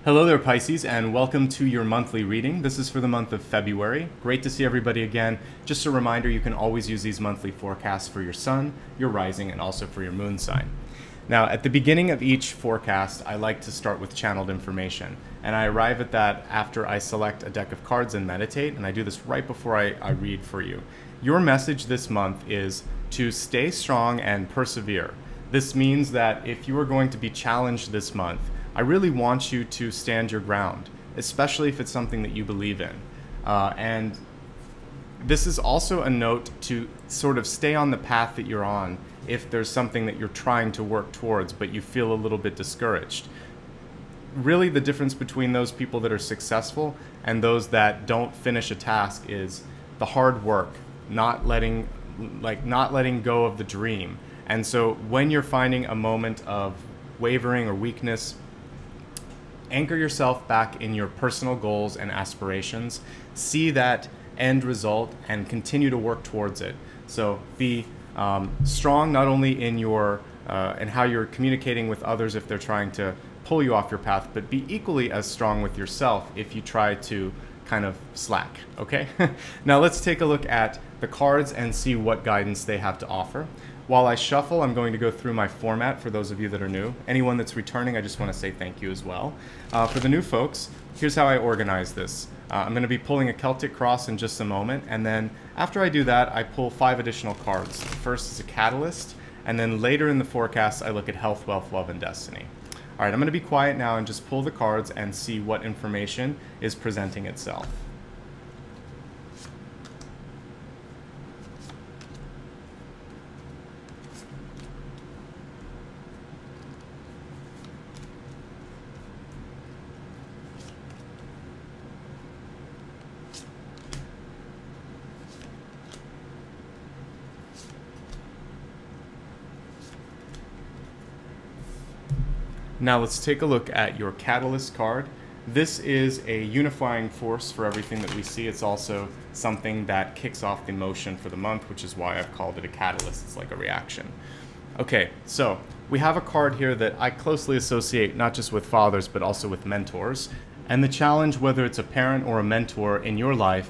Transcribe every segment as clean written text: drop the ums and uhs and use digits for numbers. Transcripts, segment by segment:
Hello there, Pisces, and welcome to your monthly reading. This is for the month of February. Great to see everybody again. Just a reminder, you can always use these monthly forecasts for your sun, your rising, and also for your moon sign. Now, at the beginning of each forecast, I like to start with channeled information, and I arrive at that after I select a deck of cards and meditate, and I do this right before I read for you. Your message this month is to stay strong and persevere. This means that if you are going to be challenged this month, I really want you to stand your ground, especially if it's something that you believe in. And this is also a note to sort of stay on the path that you're on if there's something that you're trying to work towards, but you feel a little bit discouraged. Really, the difference between those people that are successful and those that don't finish a task is the hard work, not letting go of the dream. And so when you're finding a moment of wavering or weakness, anchor yourself back in your personal goals and aspirations. See that end result and continue to work towards it. So be strong not only in your and how you're communicating with others if they're trying to pull you off your path, but be equally as strong with yourself if you try to kind of slack, okay? Now let's take a look at the cards and see what guidance they have to offer. While I shuffle, I'm going to go through my format for those of you that are new. Anyone that's returning, I just want to say thank you as well. For the new folks, here's how I organize this. I'm going to be pulling a Celtic cross in just a moment, and then after I do that, I pull 5 additional cards. The first is a catalyst, and then later in the forecast, I look at health, wealth, love, and destiny. All right, I'm going to be quiet now and just pull the cards and see what information is presenting itself. Now let's take a look at your Catalyst card. This is a unifying force for everything that we see. It's also something that kicks off the motion for the month, which is why I've called it a catalyst. It's like a reaction. Okay, so we have a card here that I closely associate not just with fathers, but also with mentors. And the challenge, whether it's a parent or a mentor in your life,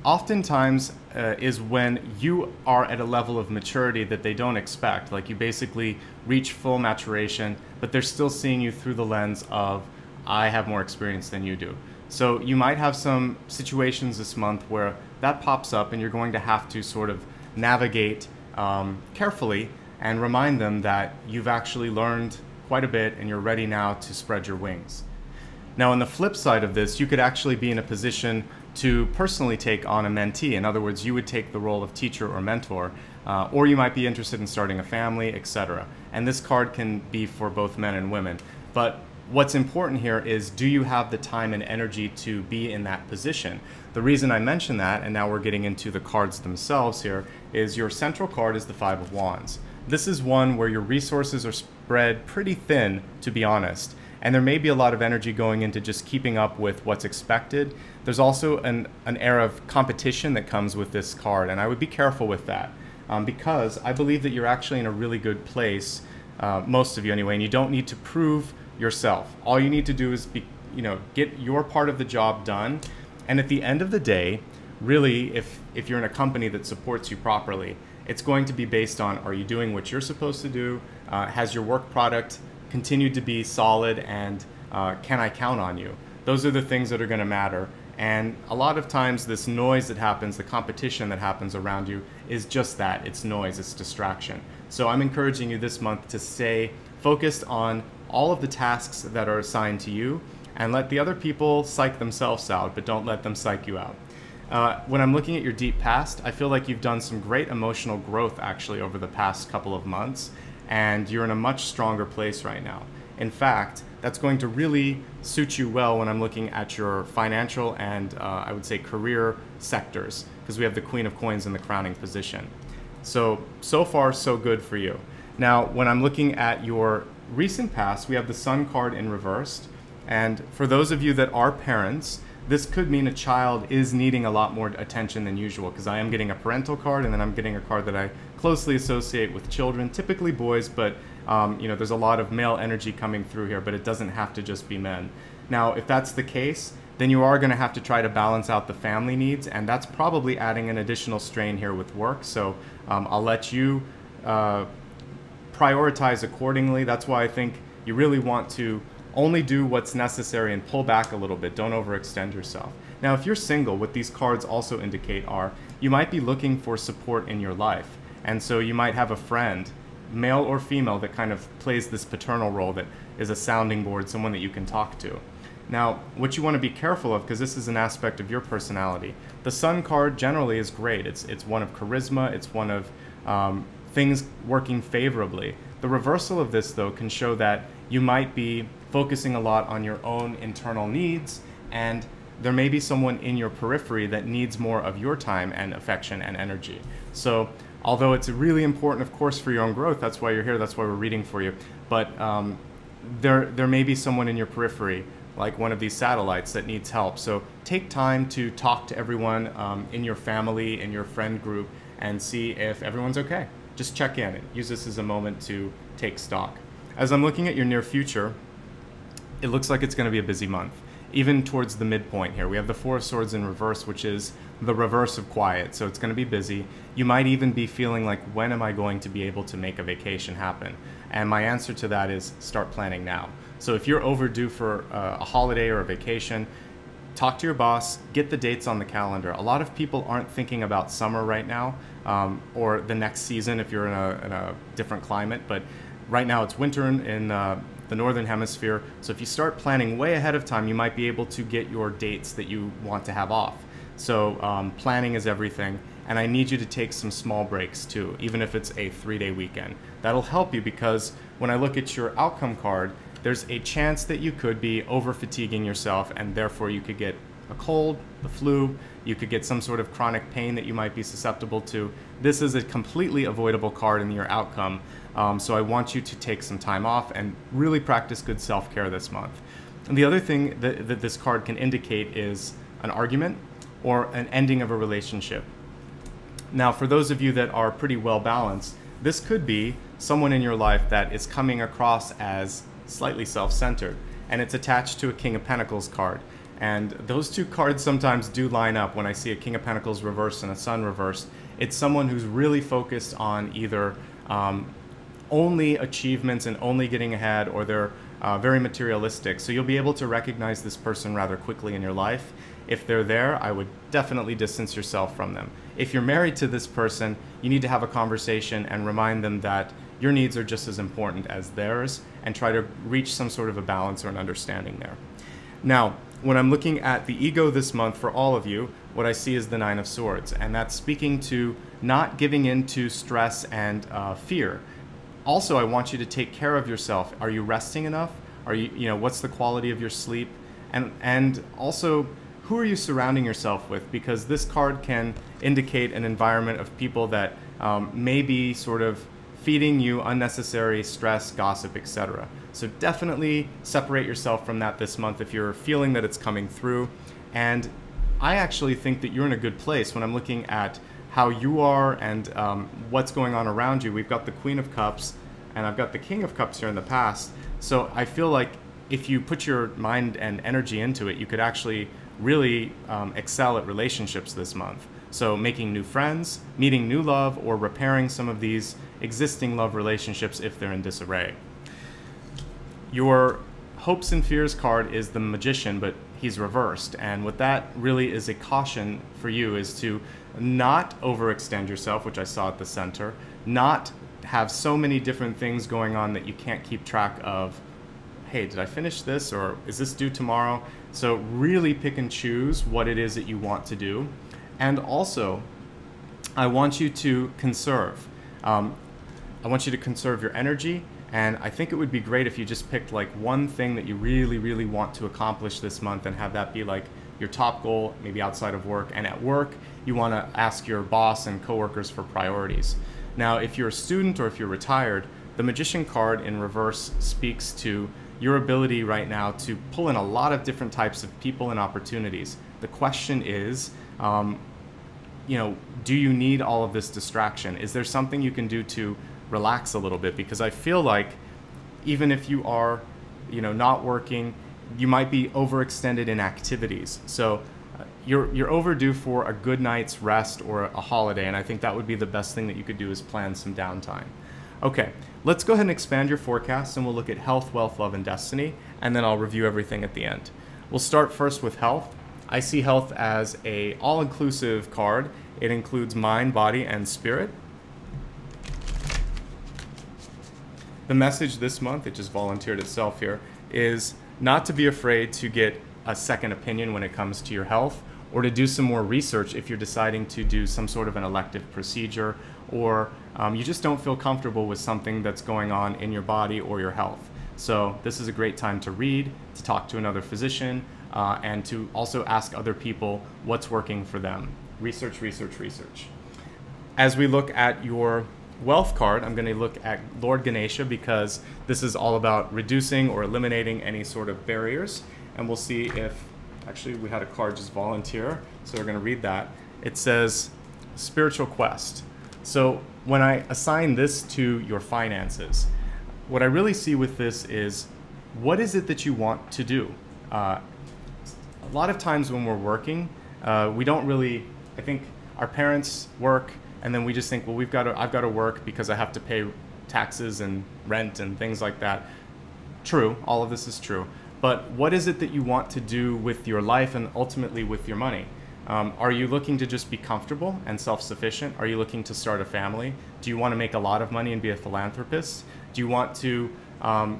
oftentimes is when you are at a level of maturity that they don't expect. Like you basically reach full maturation, but they're still seeing you through the lens of, I have more experience than you do. So you might have some situations this month where that pops up and you're going to have to sort of navigate carefully and remind them that you've actually learned quite a bit and you're ready now to spread your wings. Now on the flip side of this, you could actually be in a position to personally take on a mentee. In other words, you would take the role of teacher or mentor, or you might be interested in starting a family, etc. And this card can be for both men and women. But what's important here is, do you have the time and energy to be in that position? The reason I mention that, and now we're getting into the cards themselves here, is your central card is the Five of Wands. This is one where your resources are spread pretty thin, to be honest. And there may be a lot of energy going into just keeping up with what's expected. There's also an air of competition that comes with this card, and I would be careful with that because I believe that you're actually in a really good place, most of you anyway, and you don't need to prove yourself. All you need to do is get your part of the job done, and at the end of the day, really, if you're in a company that supports you properly, it's going to be based on, are you doing what you're supposed to do? Has your work product continued to be solid, and can I count on you? Those are the things that are going to matter. And a lot of times this noise that happens, the competition that happens around you, is just that. It's noise, it's distraction. So I'm encouraging you this month to stay focused on all of the tasks that are assigned to you and let the other people psych themselves out, but don't let them psych you out. When I'm looking at your deep past, I feel like you've done some great emotional growth actually over the past couple of months, and you're in a much stronger place right now. In fact, that's going to really suit you well when I'm looking at your financial and I would say career sectors, because we have the Queen of Coins in the crowning position. So far, so good for you. Now, when I'm looking at your recent past, we have the Sun card in reversed. And for those of you that are parents, this could mean a child is needing a lot more attention than usual, because I am getting a parental card and then I'm getting a card that I closely associate with children, typically boys, but You know, there's a lot of male energy coming through here, but it doesn't have to just be men. Now, if that's the case, then you are going to have to try to balance out the family needs, and that's probably adding an additional strain here with work. So I'll let you prioritize accordingly. That's why I think you really want to only do what's necessary and pull back a little bit. Don't overextend yourself. Now, if you're single, what these cards also indicate are you might be looking for support in your life. And so you might have a friend, male or female, that kind of plays this paternal role, that is a sounding board, someone that you can talk to. Now, what you want to be careful of, because this is an aspect of your personality, the Sun card generally is great. It's one of charisma. It's one of things working favorably. The reversal of this, though, can show that you might be focusing a lot on your own internal needs, and there may be someone in your periphery that needs more of your time and affection and energy. So although it's really important, of course, for your own growth, that's why you're here, that's why we're reading for you, but there may be someone in your periphery, like one of these satellites, that needs help. So take time to talk to everyone in your family, in your friend group, and see if everyone's okay. Just check in. Use this as a moment to take stock. As I'm looking at your near future, it looks like it's going to be a busy month, even towards the midpoint here. We have the Four of Swords in reverse, which is the reverse of quiet, so it's going to be busy. You might even be feeling like, when am I going to be able to make a vacation happen? And my answer to that is start planning now. So if you're overdue for a holiday or a vacation, talk to your boss, get the dates on the calendar. A lot of people aren't thinking about summer right now, or the next season if you're in a different climate, but right now it's winter in the Northern Hemisphere. So if you start planning way ahead of time, you might be able to get your dates that you want to have off. So planning is everything. And I need you to take some small breaks too, even if it's a 3-day weekend. That'll help you, because when I look at your outcome card, there's a chance that you could be over-fatiguing yourself, and therefore you could get a cold, the flu, you could get some sort of chronic pain that you might be susceptible to. This is a completely avoidable card in your outcome, so I want you to take some time off and really practice good self-care this month. And the other thing that this card can indicate is an argument or an ending of a relationship. Now, for those of you that are pretty well balanced, this could be someone in your life that is coming across as slightly self-centered, and it's attached to a King of Pentacles card. And those two cards sometimes do line up. When I see a King of Pentacles reversed and a Sun reversed, it's someone who's really focused on either only achievements and only getting ahead, or they're very materialistic. So you'll be able to recognize this person rather quickly in your life. If they're there, I would definitely distance yourself from them. If you're married to this person, you need to have a conversation and remind them that your needs are just as important as theirs, and try to reach some sort of a balance or an understanding there. Now, when I'm looking at the ego this month for all of you, what I see is the Nine of Swords, and that's speaking to not giving in to stress and fear. Also, I want you to take care of yourself. Are you resting enough? Are you what's the quality of your sleep? And also, who are you surrounding yourself with? Because this card can indicate an environment of people that may be sort of feeding you unnecessary stress, gossip, etc. So definitely separate yourself from that this month if you're feeling that it's coming through. And I actually think that you're in a good place when I'm looking at how you are and what's going on around you. We've got the Queen of Cups, and I've got the King of Cups here in the past. So I feel like if you put your mind and energy into it, you could actually really excel at relationships this month. So making new friends, meeting new love, or repairing some of these existing love relationships if they're in disarray. Your hopes and fears card is the Magician, but he's reversed. And what that really is a caution for you is to not overextend yourself, which I saw at the center, not have so many different things going on that you can't keep track of, hey, did I finish this, or is this due tomorrow? So really pick and choose what it is that you want to do. And also, I want you to conserve. I want you to conserve your energy, and I think it would be great if you just picked like one thing that you really, really want to accomplish this month and have that be like your top goal, maybe outside of work. And at work, you want to ask your boss and coworkers for priorities. Now, if you're a student or if you're retired, the Magician card in reverse speaks to your ability right now to pull in a lot of different types of people and opportunities. The question is, do you need all of this distraction? Is there something you can do to relax a little bit, because I feel like even if you are, not working, you might be overextended in activities. So you're overdue for a good night's rest or a holiday, and I think that would be the best thing that you could do, is plan some downtime. Okay, let's go ahead and expand your forecast, and we'll look at health, wealth, love, and destiny, and then I'll review everything at the end. We'll start first with health. I see health as a all-inclusive card. It includes mind, body, and spirit. The message this month, it just volunteered itself here, is not to be afraid to get a second opinion when it comes to your health, or to do some more research if you're deciding to do some sort of an elective procedure, or you just don't feel comfortable with something that's going on in your body or your health. So this is a great time to read, to talk to another physician, and to also ask other people what's working for them. Research, research, research. As we look at your wealth card, I'm going to look at Lord Ganesha, because this is all about reducing or eliminating any sort of barriers. And we'll see if, actually we had a card just volunteer, so we're going to read that. It says spiritual quest. So when I assign this to your finances, what I really see with this is, what is it that you want to do? A lot of times when we're working, we don't really, I think our parents work, and then we just think, well, I've got to work because I have to pay taxes and rent and things like that. True, all of this is true. But what is it that you want to do with your life and ultimately with your money? Are you looking to just be comfortable and self-sufficient? Are you looking to start a family? Do you want to make a lot of money and be a philanthropist? Do you want to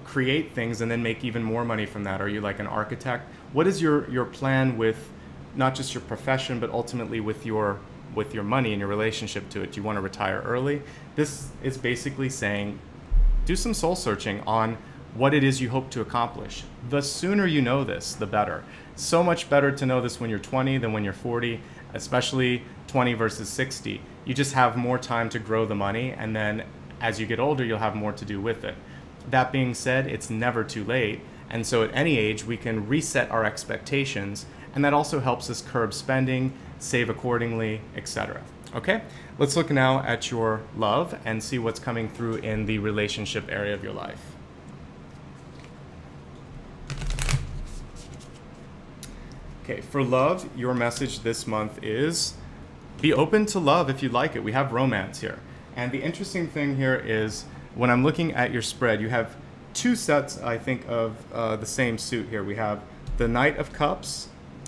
create things and then make even more money from that? Are you like an architect? What is your plan with not just your profession, but ultimately with your money and your relationship to it? Do you want to retire early? This is basically saying, do some soul searching on what it is you hope to accomplish. The sooner you know this, the better. So much better to know this when you're 20 than when you're 40, especially 20 versus 60. You just have more time to grow the money, and then as you get older, you'll have more to do with it. That being said, it's never too late, and so at any age, we can reset our expectations, and that also helps us curb spending, save accordingly, etc. Okay, let's look now at your love and see what's coming through in the relationship area of your life. Okay, for love, your message this month is be open to love if you like it. We have romance here. And the interesting thing here is, when I'm looking at your spread, you have two sets, I think, of the same suit here. We have the Knight of Cups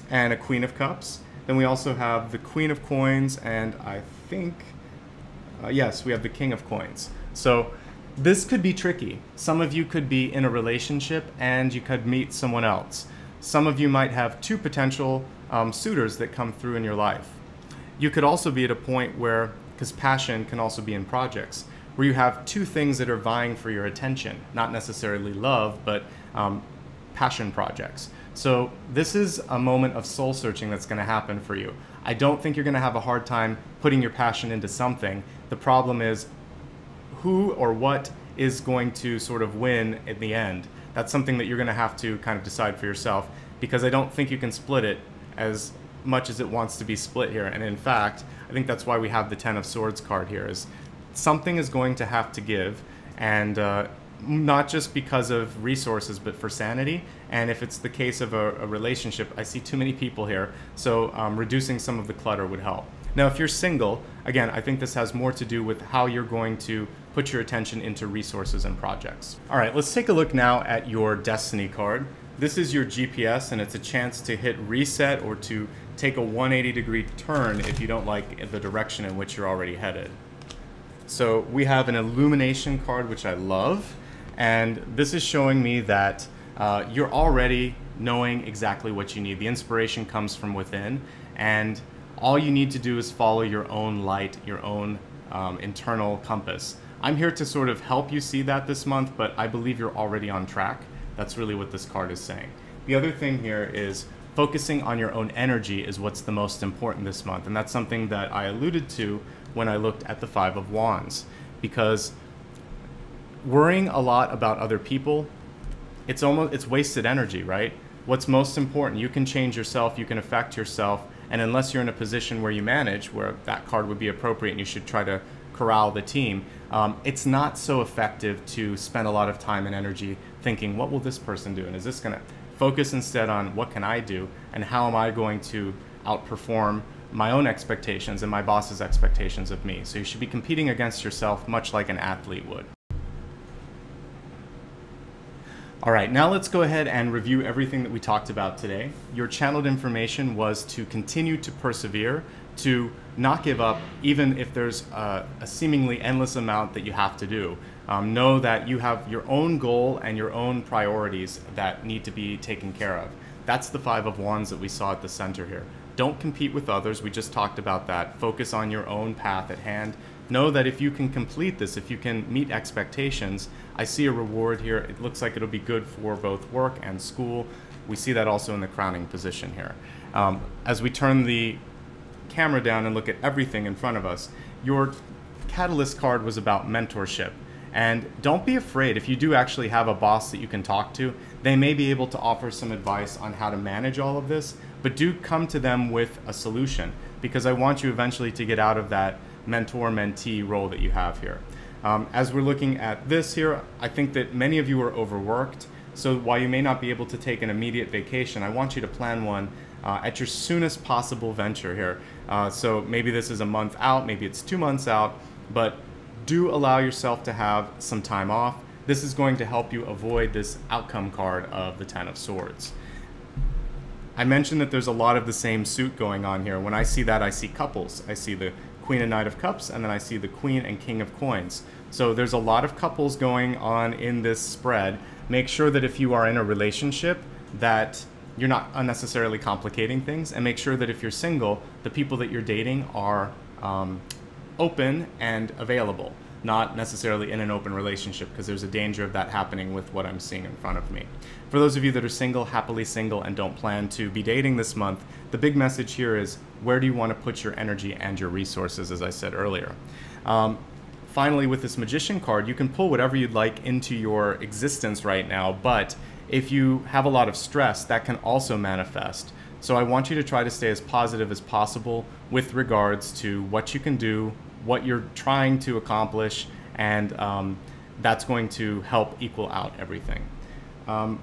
and a Queen of Cups. Then we also have the Queen of Coins, and I think, yes, we have the King of Coins. So this could be tricky. Some of you could be in a relationship and you could meet someone else. Some of you might have two potential suitors that come through in your life. You could also be at a point where, because passion can also be in projects, where you have two things that are vying for your attention, not necessarily love, but passion projects. So this is a moment of soul searching that's going to happen for you. I don't think you're going to have a hard time putting your passion into something. The problem is who or what is going to sort of win in the end. That's something that you're going to have to kind of decide for yourself, because I don't think you can split it as much as it wants to be split here. And in fact, I think that's why we have the Ten of Swords card here, is something is going to have to give, and not just because of resources, but for sanity. And if it's the case of a relationship, I see too many people here, so reducing some of the clutter would help. Now, if you're single, again, I think this has more to do with how you're going to put your attention into resources and projects. All right, let's take a look now at your Destiny card. This is your GPS, and it's a chance to hit reset or to take a 180-degree turn if you don't like the direction in which you're already headed. So we have an Illumination card, which I love, and this is showing me that you're already knowing exactly what you need. The inspiration comes from within, and all you need to do is follow your own light, your own internal compass. I'm here to sort of help you see that this month, but I believe you're already on track. That's really what this card is saying. The other thing here is focusing on your own energy is what's the most important this month, and that's something that I alluded to when I looked at the Five of Wands, because worrying a lot about other people, it's wasted energy, right? What's most important, you can change yourself, you can affect yourself, and unless you're in a position where you manage, where that card would be appropriate and you should try to corral the team, it's not so effective to spend a lot of time and energy thinking, what will this person do? And is this going to focus instead on what can I do and how am I going to outperform my own expectations and my boss's expectations of me? So you should be competing against yourself much like an athlete would. All right, now let's go ahead and review everything that we talked about today. Your channeled information was to continue to persevere, to not give up, even if there's a seemingly endless amount that you have to do. Know that you have your own goal and your own priorities that need to be taken care of. That's the 5 of Wands that we saw at the center here. Don't compete with others. We just talked about that. Focus on your own path at hand. Know that if you can complete this, if you can meet expectations, I see a reward here. It looks like it'll be good for both work and school. We see that also in the crowning position here. As we turn the camera down and look at everything in front of us, your catalyst card was about mentorship. And don't be afraid. If you do actually have a boss that you can talk to, they may be able to offer some advice on how to manage all of this, but do come to them with a solution, because I want you eventually to get out of that mentor-mentee role that you have here. As we're looking at this here, I think that many of you are overworked. So while you may not be able to take an immediate vacation, I want you to plan one at your soonest possible venture here. So maybe this is a month out, maybe it's 2 months out, but do allow yourself to have some time off. This is going to help you avoid this outcome card of the 10 of Swords. I mentioned that there's a lot of the same suit going on here. When I see that, I see couples. I see the Queen and Knight of Cups, and then I see the Queen and King of Coins. So there's a lot of couples going on in this spread. Make sure that if you are in a relationship that you're not unnecessarily complicating things, and make sure that if you're single, the people that you're dating are open and available, not necessarily in an open relationship, because there's a danger of that happening with what I'm seeing in front of me. For those of you that are single, happily single, and don't plan to be dating this month, the big message here is, where do you want to put your energy and your resources, as I said earlier. Finally, with this Magician card, you can pull whatever you'd like into your existence right now, but if you have a lot of stress, that can also manifest. So I want you to try to stay as positive as possible with regards to what you can do, what you're trying to accomplish, and that's going to help equal out everything.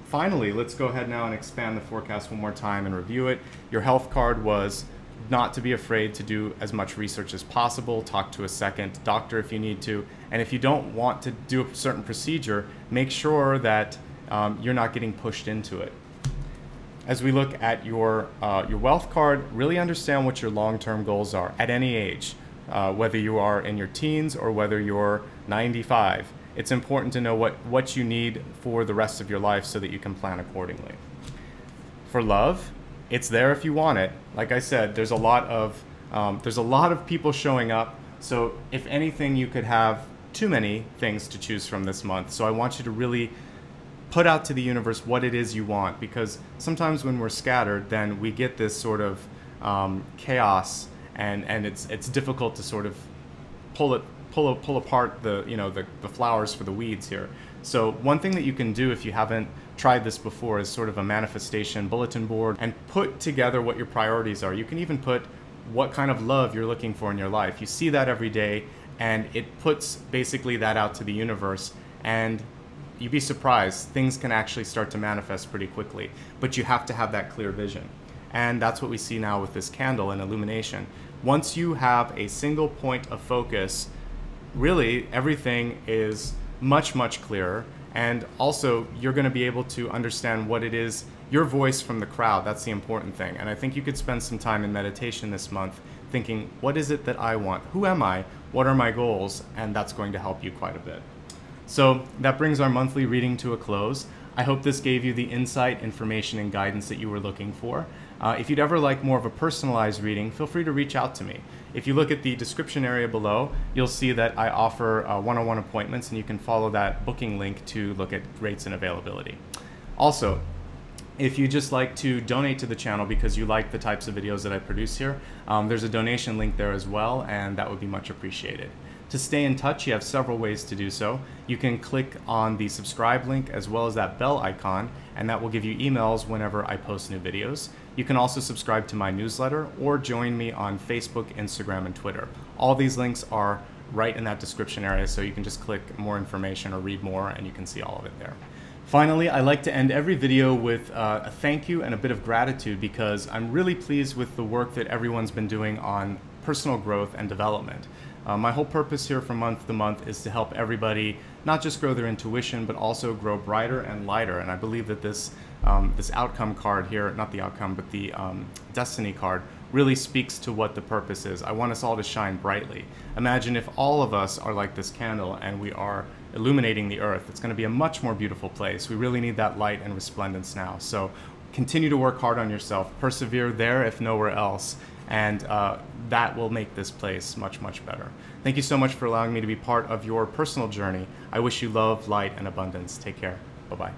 Finally, let's go ahead now and expand the forecast one more time and review it. Your health card was not to be afraid to do as much research as possible. Talk to a second doctor if you need to. And if you don't want to do a certain procedure, make sure that you're not getting pushed into it. As we look at your wealth card, really understand what your long-term goals are at any age. Whether you are in your teens or whether you're 95, it's important to know what you need for the rest of your life so that you can plan accordingly. For love, it's there if you want it. Like I said, there's a lot of people showing up. So if anything, you could have too many things to choose from this month. So I want you to really put out to the universe what it is you want, because sometimes when we're scattered, then we get this sort of chaos. And it's difficult to sort of pull apart the flowers for the weeds here. So one thing that you can do if you haven't tried this before is sort of a manifestation bulletin board, and put together what your priorities are. You can even put what kind of love you're looking for in your life. You see that every day, and it puts basically that out to the universe, and you'd be surprised, things can actually start to manifest pretty quickly, but you have to have that clear vision. And that's what we see now with this candle and illumination. Once you have a single point of focus, really everything is much, much clearer. And also you're going to be able to understand what it is, your voice from the crowd. That's the important thing. And I think you could spend some time in meditation this month thinking, what is it that I want? Who am I? What are my goals? And that's going to help you quite a bit. So that brings our monthly reading to a close. I hope this gave you the insight, information, and guidance that you were looking for. If you'd ever like more of a personalized reading, feel free to reach out to me. If you look at the description area below, you'll see that I offer one-on-one appointments, and you can follow that booking link to look at rates and availability. Also, if you just like to donate to the channel because you like the types of videos that I produce here, there's a donation link there as well, and that would be much appreciated. To stay in touch, you have several ways to do so. You can click on the subscribe link as well as that bell icon, and that will give you emails whenever I post new videos. You can also subscribe to my newsletter or join me on Facebook, Instagram, and Twitter. All these links are right in that description area, so you can just click more information or read more and you can see all of it there. Finally, I like to end every video with a thank you and a bit of gratitude, because I'm really pleased with the work that everyone's been doing on personal growth and development. My whole purpose here from month to month is to help everybody not just grow their intuition, but also grow brighter and lighter. And I believe that this outcome card here, not the outcome, but the destiny card, really speaks to what the purpose is. I want us all to shine brightly. Imagine if all of us are like this candle and we are illuminating the earth. It's going to be a much more beautiful place. We really need that light and resplendence now. So continue to work hard on yourself. Persevere there if nowhere else. And that will make this place much, much better. Thank you so much for allowing me to be part of your personal journey. I wish you love, light, and abundance. Take care. Bye-bye.